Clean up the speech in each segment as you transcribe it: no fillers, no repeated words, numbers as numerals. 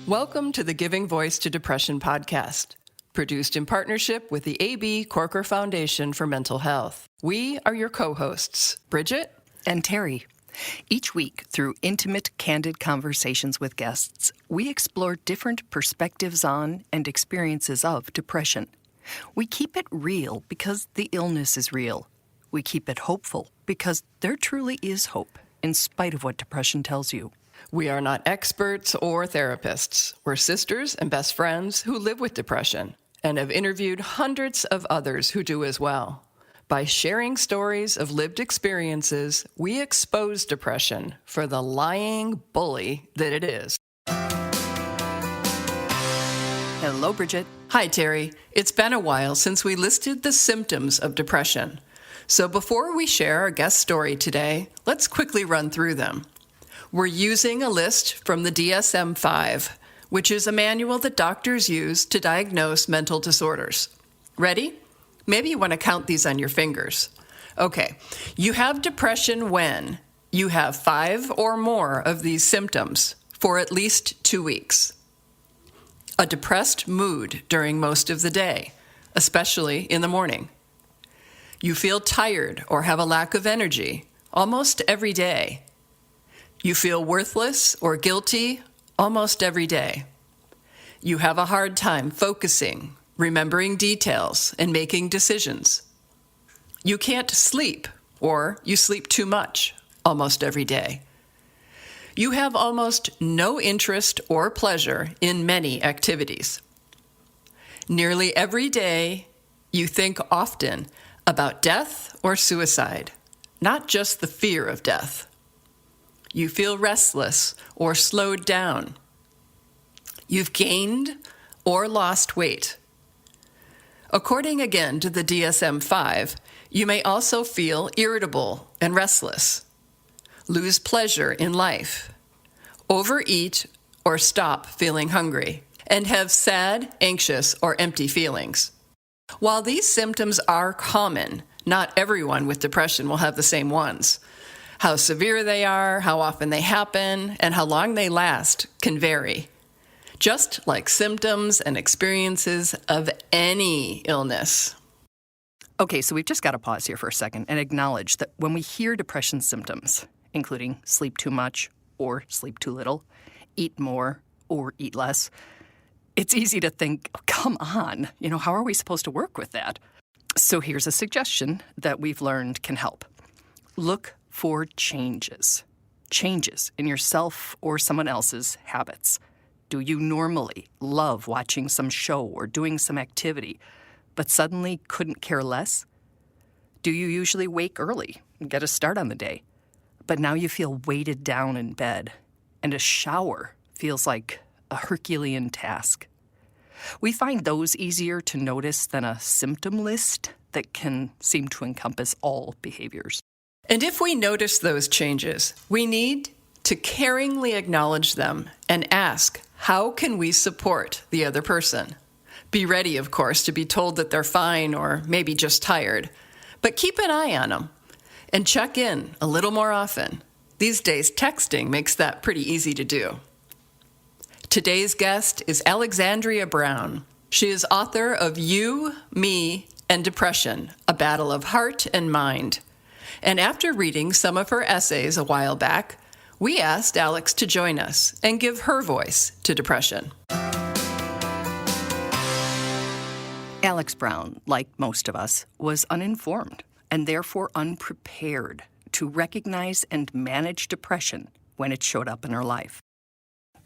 Welcome to the Giving Voice to Depression podcast, produced in partnership with the A.B. Corker Foundation for Mental Health. We are your co-hosts, Bridget and Terry. Each week, through intimate, candid conversations with guests, we explore different perspectives on and experiences of depression. We keep it real because the illness is real. We keep it hopeful because there truly is hope, in spite of what depression tells you. We are not experts or therapists. We're sisters and best friends who live with depression and have interviewed hundreds of others who do as well. By sharing stories of lived experiences, we expose depression for the lying bully that it is. Hello, Bridget. Hi, Terry. It's been a while since we listed the symptoms of depression. So before we share our guest story today, let's quickly run through them. We're using a list from the DSM-5, which is a manual that doctors use to diagnose mental disorders. Ready? Maybe you want to count these on your fingers. Okay, you have depression when you have 5 or more of these symptoms for at least 2 weeks. A depressed mood during most of the day, especially in the morning. You feel tired or have a lack of energy almost every day. You feel worthless or guilty almost every day. You have a hard time focusing, remembering details, and making decisions. You can't sleep, or you sleep too much almost every day. You have almost no interest or pleasure in many activities. Nearly every day, you think often about death or suicide, not just the fear of death. You feel restless or slowed down. You've gained or lost weight. According again to the DSM-5, you may also feel irritable and restless, lose pleasure in life, overeat or stop feeling hungry, and have sad, anxious, or empty feelings. While these symptoms are common, not everyone with depression will have the same ones. How severe they are, how often they happen, and how long they last can vary. Just like symptoms and experiences of any illness. Okay, so we've just got to pause here for a second and acknowledge that when we hear depression symptoms, including sleep too much or sleep too little, eat more or eat less, it's easy to think, oh, come on, how are we supposed to work with that? So here's a suggestion that we've learned can help. Look for changes in yourself or someone else's habits. Do you normally love watching some show or doing some activity, but suddenly couldn't care less? Do you usually wake early and get a start on the day, but now you feel weighted down in bed, and a shower feels like a Herculean task? We find those easier to notice than a symptom list that can seem to encompass all behaviors. And if we notice those changes, we need to caringly acknowledge them and ask, how can we support the other person? Be ready, of course, to be told that they're fine or maybe just tired. But keep an eye on them and check in a little more often. These days, texting makes that pretty easy to do. Today's guest is Alexandria Brown. She is author of You, Me, and Depression, A Battle of Heart and Mind. And after reading some of her essays a while back, we asked Alex to join us and give her voice to depression. Alex Brown, like most of us, was uninformed and therefore unprepared to recognize and manage depression when it showed up in her life.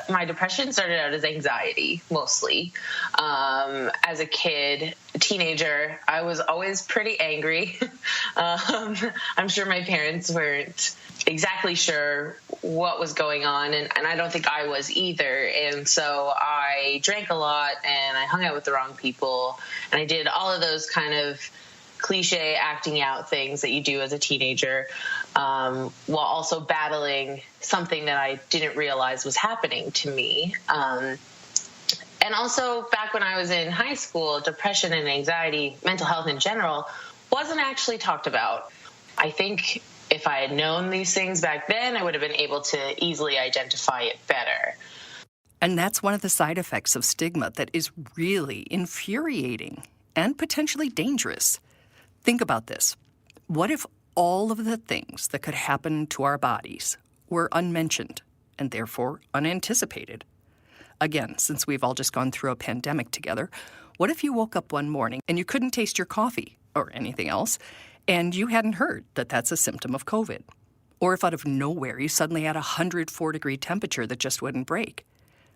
My depression started out as anxiety, mostly. As a kid, a teenager, I was always pretty angry. I'm sure my parents weren't exactly sure what was going on, and I don't think I was either. And so I drank a lot, and I hung out with the wrong people, and I did all of those kind of cliche acting out things that you do as a teenager, while also battling something that I didn't realize was happening to me. And also back when I was in high school, depression and anxiety, mental health in general, wasn't actually talked about. I think if I had known these things back then, I would have been able to easily identify it better. And that's one of the side effects of stigma that is really infuriating and potentially dangerous. Think about this. What if all of the things that could happen to our bodies were unmentioned and therefore unanticipated? Again, since we've all just gone through a pandemic together, what if you woke up one morning and you couldn't taste your coffee or anything else, and you hadn't heard that that's a symptom of COVID? Or if out of nowhere you suddenly had a 104-degree temperature that just wouldn't break?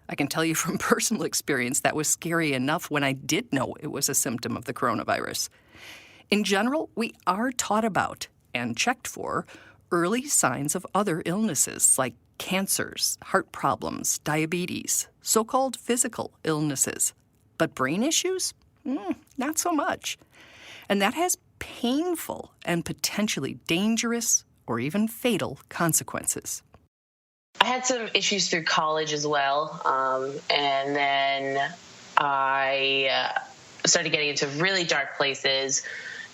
I can tell you from personal experience that was scary enough when I did know it was a symptom of the coronavirus. In general, we are taught about and checked for early signs of other illnesses like cancers, heart problems, diabetes, so-called physical illnesses. But brain issues? Not so much. And that has painful and potentially dangerous or even fatal consequences. I had some issues through college as well, and then I started getting into really dark places,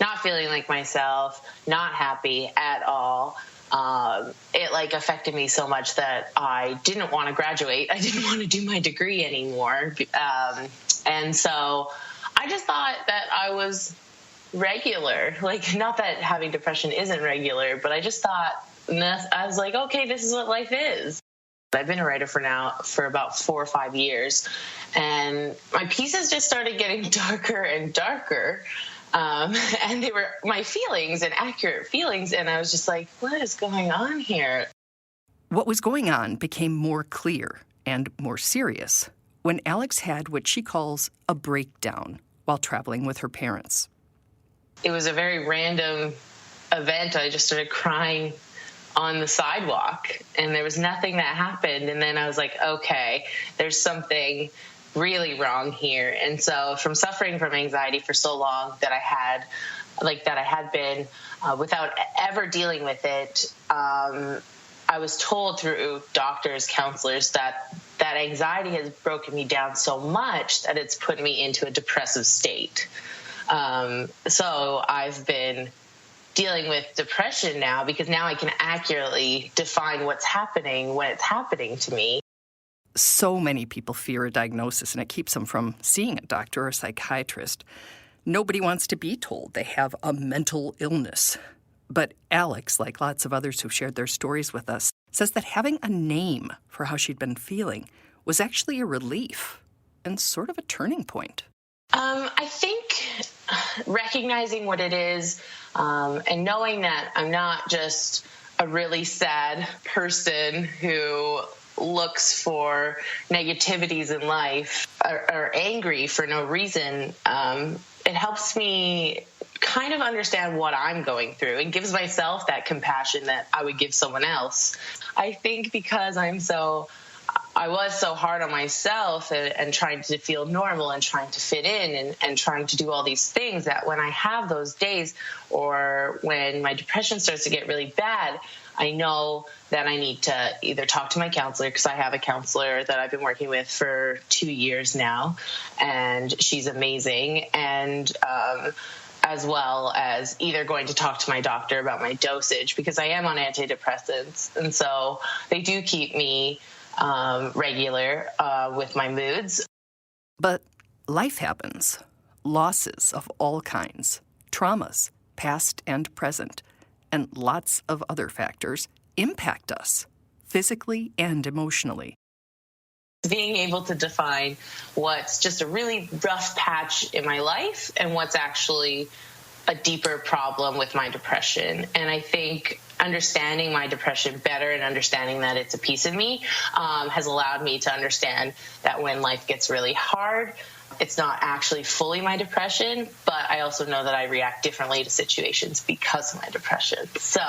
not feeling like myself, not happy at all. It affected me so much that I didn't want to graduate. I didn't want to do my degree anymore. And so I just thought that I was regular. Not that having depression isn't regular, but I just thought, I was like, okay, this is what life is. I've been a writer for about 4 or 5 years, and my pieces just started getting darker and darker. And they were my feelings and accurate feelings. And I was just like, what is going on here? What was going on became more clear and more serious when Alex had what she calls a breakdown while traveling with her parents. It was a very random event. I just started crying on the sidewalk, and there was nothing that happened. And then I was like, okay, there's something really wrong here. And so from suffering from anxiety for so long that I had been without ever dealing with it, I was told through doctors, counselors, that anxiety has broken me down so much that it's put me into a depressive state. So I've been dealing with depression now because now I can accurately define what's happening when it's happening to me. So many people fear a diagnosis, and it keeps them from seeing a doctor or a psychiatrist. Nobody wants to be told they have a mental illness. But Alex, like lots of others who've shared their stories with us, says that having a name for how she'd been feeling was actually a relief and sort of a turning point. I think recognizing what it is and knowing that I'm not just a really sad person who looks for negativities in life or angry for no reason, it helps me kind of understand what I'm going through and gives myself that compassion that I would give someone else. I think because I was so hard on myself and trying to feel normal and trying to fit in and trying to do all these things, that when I have those days or when my depression starts to get really bad, I know that I need to either talk to my counselor, because I have a counselor that I've been working with for 2 years now, and she's amazing, and as well as either going to talk to my doctor about my dosage, because I am on antidepressants, and so they do keep me regular with my moods. But life happens. Losses of all kinds, traumas, past and present, and lots of other factors impact us physically and emotionally. Being able to define what's just a really rough patch in my life and what's actually a deeper problem with my depression. And I think understanding my depression better and understanding that it's a piece of me has allowed me to understand that when life gets really hard, it's not actually fully my depression, but I also know that I react differently to situations because of my depression. So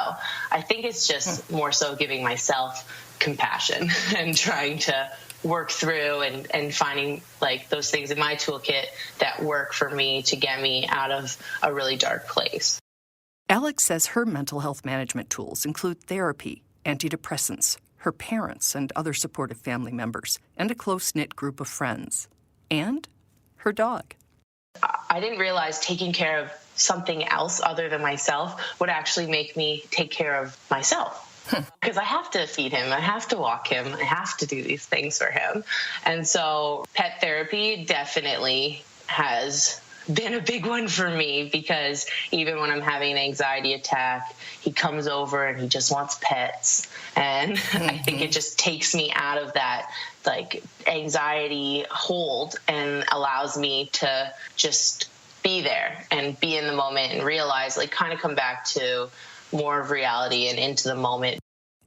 I think it's just more so giving myself compassion and trying to work through and finding those things in my toolkit that work for me to get me out of a really dark place. Alex says her mental health management tools include therapy, antidepressants, her parents and other supportive family members, and a close-knit group of friends, and her dog. I didn't realize taking care of something else other than myself would actually make me take care of myself. because I have to feed him, I have to walk him, I have to do these things for him. And so pet therapy definitely has been a big one for me, because even when I'm having an anxiety attack, he comes over and he just wants pets. And I think it just takes me out of that like anxiety hold and allows me to just be there and be in the moment and realize, like, kind of come back to more of reality and into the moment.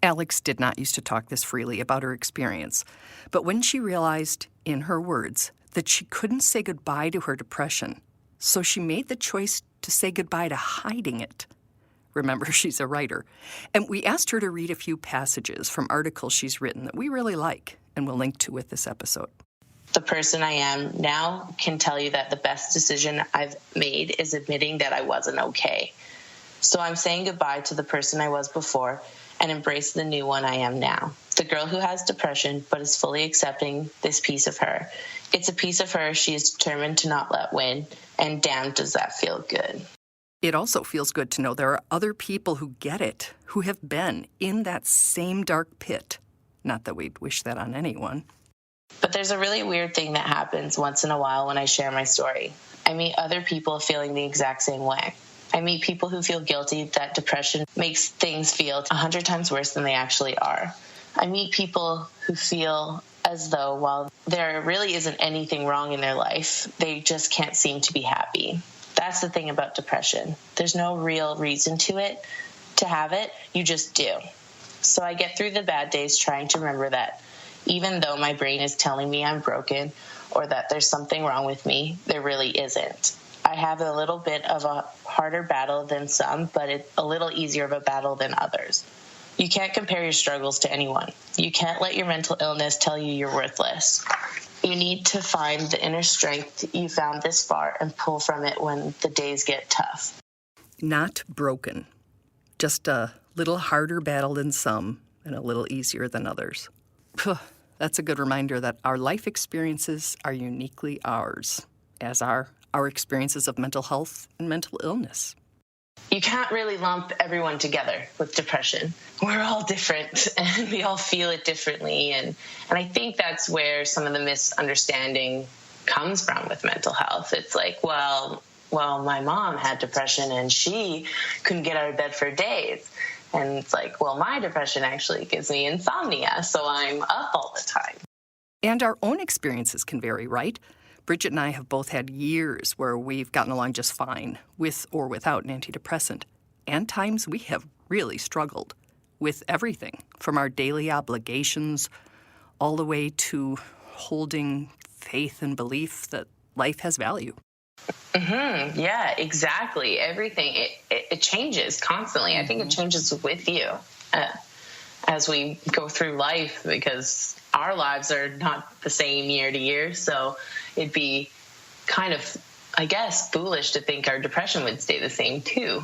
Alex did not used to talk this freely about her experience, but when she realized, in her words, that she couldn't say goodbye to her depression, so she made the choice to say goodbye to hiding it. Remember, she's a writer, and we asked her to read a few passages from articles she's written that we really like and we'll link to with this episode. The person I am now can tell you that the best decision I've made is admitting that I wasn't okay. So I'm saying goodbye to the person I was before and embrace the new one I am now. The girl who has depression but is fully accepting this piece of her. It's a piece of her she is determined to not let win, and damn, does that feel good. It also feels good to know there are other people who get it, who have been in that same dark pit. Not that we'd wish that on anyone. But there's a really weird thing that happens once in a while when I share my story. I meet other people feeling the exact same way. I meet people who feel guilty that depression makes things feel 100 times worse than they actually are. I meet people who feel as though while there really isn't anything wrong in their life, they just can't seem to be happy. That's the thing about depression. There's no real reason to have it, you just do. So I get through the bad days trying to remember that even though my brain is telling me I'm broken or that there's something wrong with me, there really isn't. I have a little bit of a harder battle than some, but it's a little easier of a battle than others. You can't compare your struggles to anyone. You can't let your mental illness tell you you're worthless. You need to find the inner strength you found this far and pull from it when the days get tough. Not broken. Just a little harder battle than some and a little easier than others. That's a good reminder that our life experiences are uniquely ours, as are our experiences of mental health and mental illness. You can't really lump everyone together with depression. We're all different and we all feel it differently. And I think that's where some of the misunderstanding comes from with mental health. It's like, well, my mom had depression and she couldn't get out of bed for days. And it's like, well, my depression actually gives me insomnia, so I'm up all the time. And our own experiences can vary, right? Bridget and I have both had years where we've gotten along just fine, with or without an antidepressant, and times we have really struggled with everything, from our daily obligations all the way to holding faith and belief that life has value. Mm-hmm. Yeah, exactly. Everything, it changes constantly. Mm-hmm. I think it changes with you as we go through life, because our lives are not the same year to year. So it'd be kind of, I guess, foolish to think our depression would stay the same too.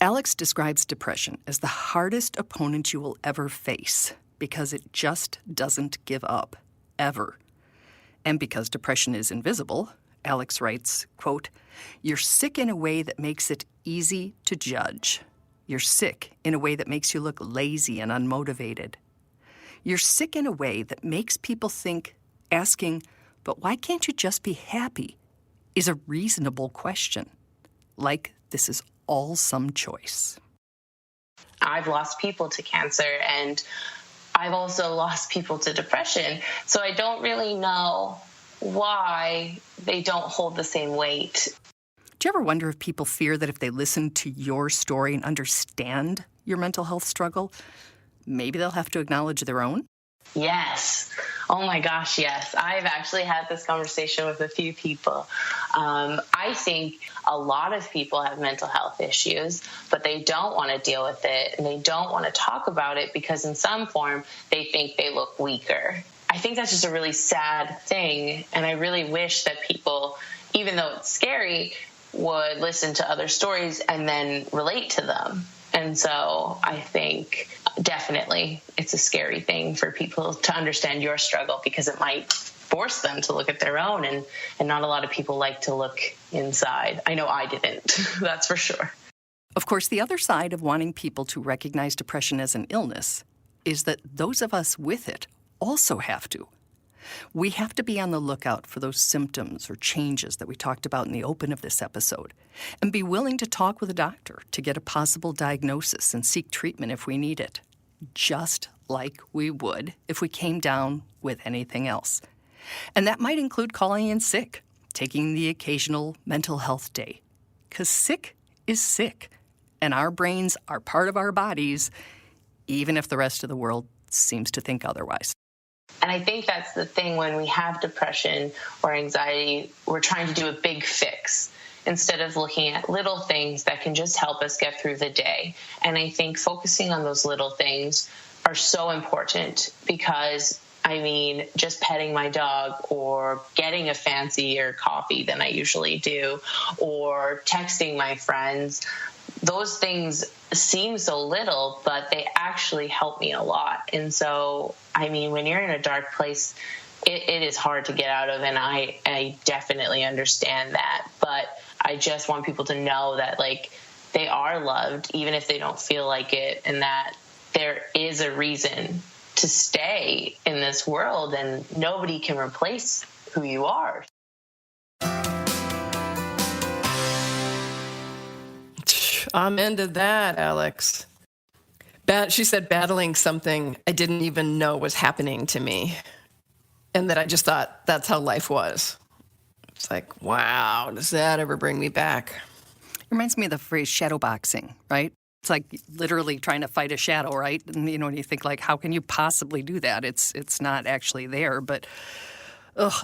Alex describes depression as the hardest opponent you will ever face because it just doesn't give up, ever. And because depression is invisible, Alex writes, quote, "You're sick in a way that makes it easy to judge. You're sick in a way that makes you look lazy and unmotivated. You're sick in a way that makes people think asking, 'But why can't you just be happy?' is a reasonable question. Like this is all some choice." I've lost people to cancer, and I've also lost people to depression. So I don't really know why they don't hold the same weight. Do you ever wonder if people fear that if they listen to your story and understand your mental health struggle, maybe they'll have to acknowledge their own? Yes. Oh my gosh, yes. I've actually had this conversation with a few people. I think a lot of people have mental health issues, but they don't want to deal with it and they don't want to talk about it because in some form they think they look weaker. I think that's just a really sad thing, and I really wish that people, even though it's scary, would listen to other stories and then relate to them. And so I think definitely it's a scary thing for people to understand your struggle because it might force them to look at their own, and not a lot of people like to look inside. I know I didn't, that's for sure. Of course, the other side of wanting people to recognize depression as an illness is that those of us with it also have to. We have to be on the lookout for those symptoms or changes that we talked about in the open of this episode, and be willing to talk with a doctor to get a possible diagnosis and seek treatment if we need it, just like we would if we came down with anything else. And that might include calling in sick, taking the occasional mental health day, because sick is sick, and our brains are part of our bodies, even if the rest of the world seems to think otherwise. And I think that's the thing when we have depression or anxiety, we're trying to do a big fix instead of looking at little things that can just help us get through the day. And I think focusing on those little things are so important because, I mean, just petting my dog or getting a fancier coffee than I usually do or texting my friends, those things seem so little, but they actually help me a lot. And so, I mean, when you're in a dark place, it is hard to get out of, and I definitely understand that. But I just want people to know that, like, they are loved, even if they don't feel like it, and that there is a reason to stay in this world, and nobody can replace who you are. I'm into that, Alex. She said battling something I didn't even know was happening to me, and that I just thought that's how life was. It's like, wow, does that ever bring me back? It reminds me of the phrase shadow boxing, right? It's like literally trying to fight a shadow, right? And, you know, and you think, like, how can you possibly do that? It's not actually there. But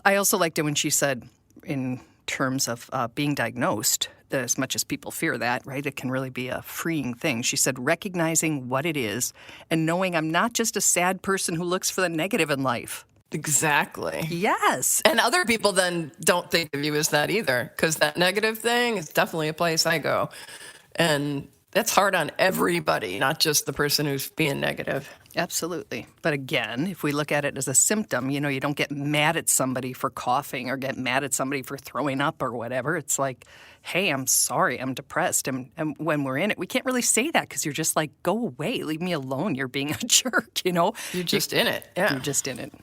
I also liked it when she said, in terms of being diagnosed, as much as people fear that, right, it can really be a freeing thing. She said, recognizing what it is and knowing I'm not just a sad person who looks for the negative in life. Exactly. Yes. And other people then don't think of you as that either, because that negative thing is definitely a place I go. And that's hard on everybody, not just the person who's being negative. Absolutely. But again, if we look at it as a symptom, you know, you don't get mad at somebody for coughing or get mad at somebody for throwing up or whatever. It's like, hey, I'm sorry, I'm depressed. And when we're in it, we can't really say that because you're just like, go away, leave me alone. You're being a jerk, you know? You're just in it. Yeah. You're just in it.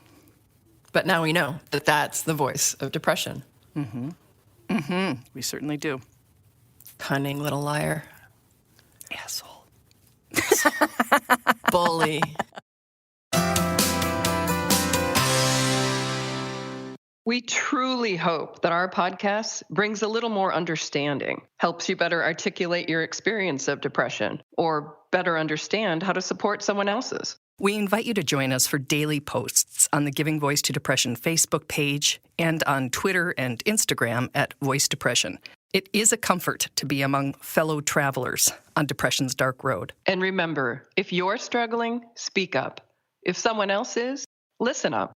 But now we know that that's the voice of depression. Mm-hmm. Mm-hmm. We certainly do. Cunning little liar. Asshole. Bully. We truly hope that our podcast brings a little more understanding, helps you better articulate your experience of depression, or better understand how to support someone else's. We invite you to join us for daily posts on the Giving Voice to Depression Facebook page and on Twitter and Instagram at Voice Depression. It is a comfort to be among fellow travelers on depression's dark road. And remember, if you're struggling, speak up. If someone else is, listen up.